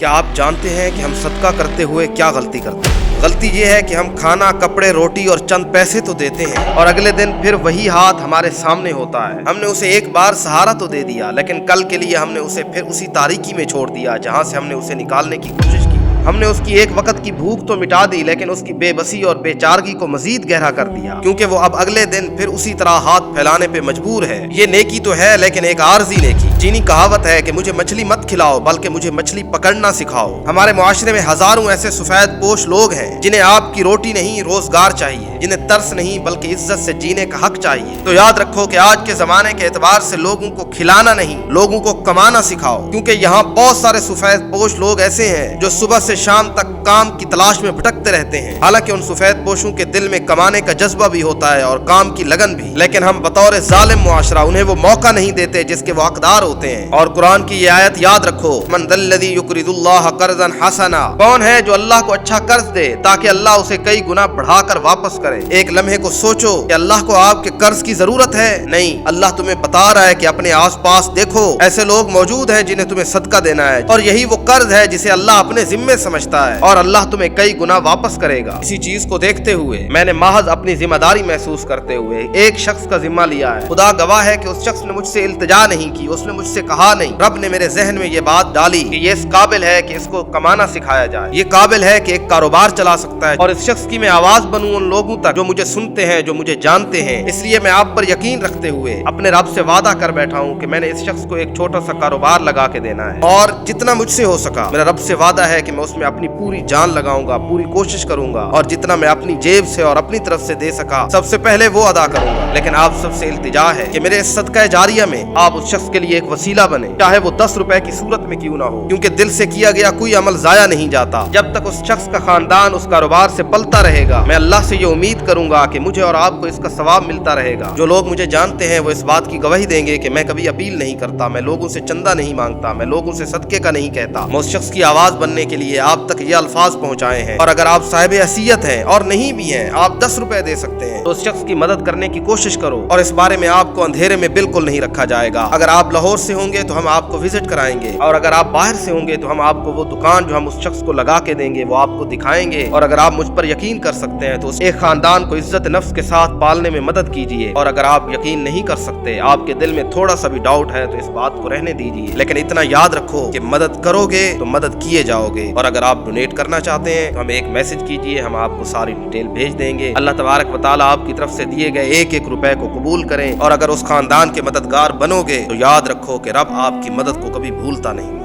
क्या आप जानते हैं कि हम सदका करते हुए क्या गलती करते हैं? गलती ये है कि हम खाना, कपड़े, रोटी और चंद पैसे तो देते हैं और अगले दिन फिर वही हाथ हमारे सामने होता है। हमने उसे एक बार सहारा तो दे दिया, लेकिन कल के लिए हमने उसे फिर उसी तारीकी में छोड़ दिया जहां से हमने उसे निकालने की कोशिश की। हमने उसकी एक वक्त की भूख तो मिटा दी, लेकिन उसकी बेबसी और बेचारगी को मजीद गहरा कर दिया, क्योंकि वो अब अगले दिन फिर उसी तरह हाथ फैलाने पे मजबूर है। ये नेकी तो है, लेकिन एक आर्जी नेकी। चीनी कहावत है कि मुझे मछली मत खिलाओ, बल्कि मुझे मछली पकड़ना सिखाओ। हमारे मुआशरे में हजारों ऐसे सफेद पोश लोग हैं जिन्हें आपकी रोटी नहीं, रोजगार चाहिए, जिन्हें तरस नहीं बल्कि इज्जत से जीने का हक चाहिए। तो याद रखो कि आज के जमाने के एतबार से लोगों को खिलाना नहीं, लोगों को कमाना सिखाओ, क्योंकि यहाँ बहुत सारे सफेद पोश लोग ऐसे हैं जो सुबह से शाम तक काम की तलाश में भटकते रहते हैं। हालांकि उन सफेद पोशों के दिल में कमाने का जज्बा भी होता है और काम की लगन भी, लेकिन हम बतौर जालिम मुआशरा उन्हें वो मौका नहीं देते जिसके वो हकदार होते हैं। और कुरान की ये आयत याद रखो, मन दल्लज़ी युक़रिदुल्लाह क़र्ज़न हसना, कौन है जो अल्लाह को अच्छा कर्ज दे ताकि अल्लाह उसे कई गुना बढ़ाकर वापस करे। एक लम्हे को सोचो कि अल्लाह को आपके कर्ज की जरूरत है? नहीं, अल्लाह तुम्हें बता रहा है कि अपने आस पास देखो, ऐसे लोग मौजूद हैं जिन्हें तुम्हें सदका देना है, और यही वो कर्ज है जिसे अल्लाह अपने जिम्मे समझता है और अल्लाह तुम्हें कई गुना वापस करेगा। इसी चीज को देखते हुए मैंने महज अपनी जिम्मेदारी महसूस करते हुए एक शख्स का जिम्मा लिया है। खुदा गवाह है कि उस शख्स ने मुझसे इल्तिजा नहीं की, उसने मुझसे कहा नहीं। रब ने मेरे जहन में ये बात डाली कि ये इस काबिल है कि इसको कमाना सिखाया जाए, ये काबिल है कि एक कारोबार चला सकता है, और इस शख्स की मैं आवाज बनूं उन लोगों तक जो मुझे सुनते हैं, जो मुझे जानते हैं। इसलिए मैं आप पर यकीन रखते हुए अपने रब से वादा कर बैठा हूँ कि मैंने इस शख्स को एक छोटा सा कारोबार लगा के देना है, और जितना मुझसे हो सका मेरा रब से वादा है कि मैं उसमें अपनी पूरी जान लगाऊंगा, पूरी कोशिश करूंगा, और जितना मैं अपनी जेब से और अपनी तरफ से दे सका सबसे पहले वो अदा करूंगा। लेकिन आप सबसे इल्तिजा है कि मेरे इस सदका जारिया में आप उस शख्स के लिए एक वसीला बने, चाहे वो 10 रुपए की सूरत में क्यों ना हो, क्योंकि दिल से किया गया कोई अमल जाया नहीं जाता। जब तक उस शख्स का खानदान उस कारोबार से पलता रहेगा, मैं अल्लाह से ये उम्मीद करूंगा कि मुझे और आपको इसका सवाब मिलता रहेगा। जो लोग मुझे जानते हैं वो इस बात की गवाही देंगे कि मैं कभी अपील नहीं करता, मैं लोगों से चंदा नहीं मांगता, मैं लोगों से सदके का नहीं कहता। मैं उस शख्स की आवाज बनने के लिए आप तक ये अल्फाज पहुंचाए हैं, और अगर आप साहिब हैसियत हैं और नहीं भी हैं, आप 10 रुपए दे सकते हैं, तो उस शख्स की मदद करने की कोशिश करो, और इस बारे में आपको अंधेरे में बिल्कुल नहीं रखा जाएगा। अगर आप लाहौर से होंगे तो हम आपको विजिट कराएंगे, और अगर आप बाहर से होंगे तो हम आपको वो दुकान जो हम उस शख्स को लगा के देंगे वो आपको दिखाएंगे। और अगर आप मुझ पर यकीन कर सकते हैं तो उस एक खानदान को इज्जत नफ्स के साथ पालने में मदद कीजिए, और अगर आप यकीन नहीं कर सकते, आपके दिल में थोड़ा सा भी डाउट है, तो इस बात को रहने दीजिए। लेकिन इतना याद रखो कि मदद करोगे तो मदद किए जाओगे। और अगर आप डोनेट करना चाहते हैं तो हमें एक मैसेज कीजिए, हम आपको सारी डिटेल भेज देंगे। अल्लाह तबारक व तआला आपकी तरफ से दिए गए एक एक रुपए को कबूल करें, और अगर उस खानदान के मददगार बनोगे तो याद रखो कि रब आपकी मदद को कभी भूलता नहीं।